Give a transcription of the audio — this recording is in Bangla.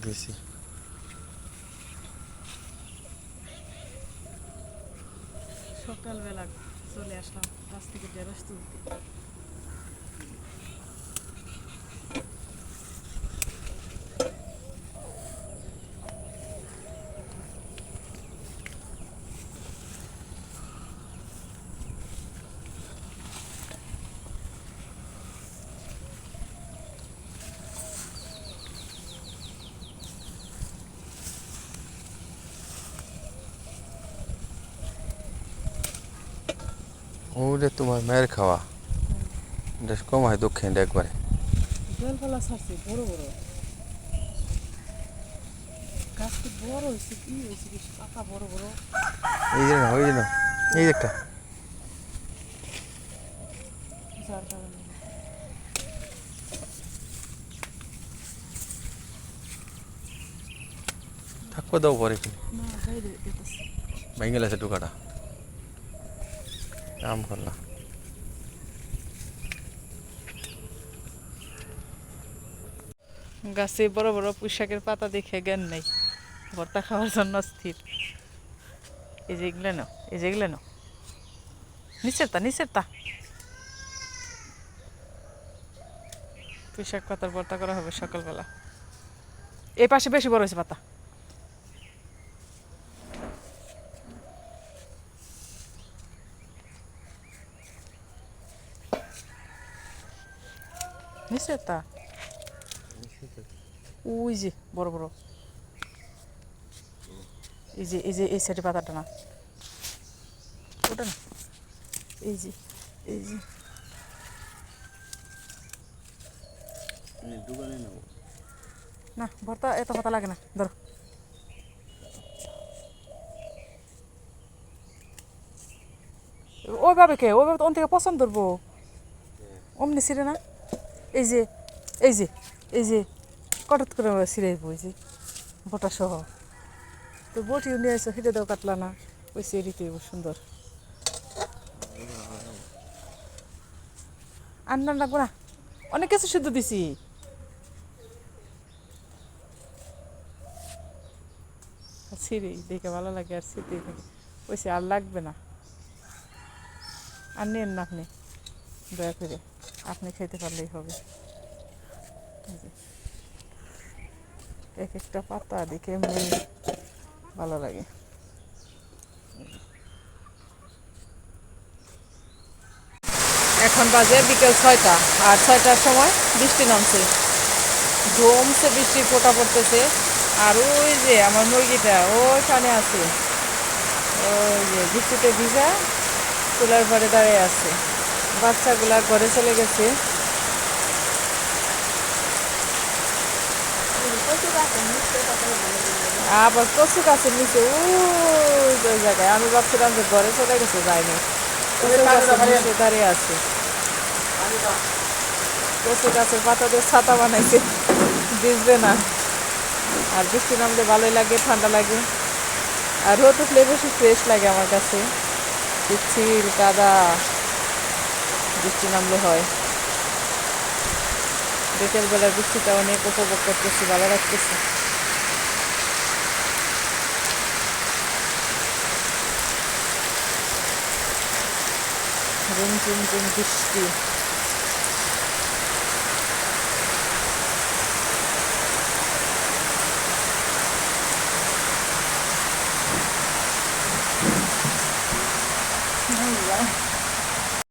গেছি। সকালবেলা চলে আসলাম গাছ থেকে ঢেঁড়স তুলতে। ওটা তোমার মায়ের খাওয়া, এটা কম হয় দক্ষিণটা একবারে। বেলপালা ছাড়ছে বড় বড় গাছ, তো বড় হয়েছে, কি হয়েছে বেশ পাতা বড় বড়। এই যে না, ওই যে না, এই যে একটা যার কারণে থাকবো দাও পরে কি না বাইরে যেতেছে। ভেঙে গেছে টুকাটা কাম করলা। গাছে বড় বড় পুঁইশাকের পাতা দেখে জ্ঞান নেই, ভর্তা খাওয়ার জন্য স্থির। এই যে এগুলো নাও, এই যে এগুলো নাও, নিচের তা পুঁইশাক পাতার ভর্তা করা হবে সকালবেলা। এই পাশে বেশি বড় হয়েছে পাতা। নিচের তা ওই যে বড় বড়, এই যে এই সাইডে পাতাটা না, ওটা না, এই যে না, ভর্তা এত পাতা লাগে না, ধরো। ওইভাবে ওইভাবে ওন থেকে পছন্দ করবো, অমনি ছিঁড়ে না। এই যে এই যে এই যে কটাত করে ছিঁড়াইব, ওই যে বটা সহ। তো বটিও নিয়ে আসো, হিটে দাও কাটলা না, ওই সেরিতে সুন্দর। আন্না লাগবো না, অনেক কিছু শুদ্ধ দিছি। ছিঁড়ি দেখে ভালো লাগে আর ছিঁড়তেই থাকে, ওই সে আর লাগবে না। আর নেন না আপনি, দয়া করে আপনি খেতে পারলেই হবে। এক একটা পাতা দেখে এমনি ভালো লাগে। এখন বাজে বিকেল 6টা, আর 6টার সময় বৃষ্টি নামছে, জমছে বৃষ্টি, ফোঁটা পড়তেছে। আর ওই যে আমার মুরগিটা ওইখানে আছে, ওই যে বৃষ্টিতে ভিজা চুলার পরে দাঁড়িয়ে আছে। বাচ্চাগুলা ঘরে চলে গেছে। আবার কচু গাছের নিচে ওই জায়গায়, আমি ভাবছিলাম যে ঘরে চলে গেছে, যায়নি, কচু গাছের নিচে দাঁড়িয়ে আছে। কচু গাছের পাতা দিয়ে ছাতা বানাইছে, ভিজবে না। আর বৃষ্টি নামলে ভালোই লাগে, ঠান্ডা লাগে। আর রোদ উঠলে বেশি ফ্রেশ লাগে আমার কাছে। পিচ্ছিল কাদা বৃষ্টি নামলে হয়। বিকেলবেলার বৃষ্টিটা অনেক উপভোগ করতেছি, ভালো লাগতেছে। ঝুম বৃষ্টি।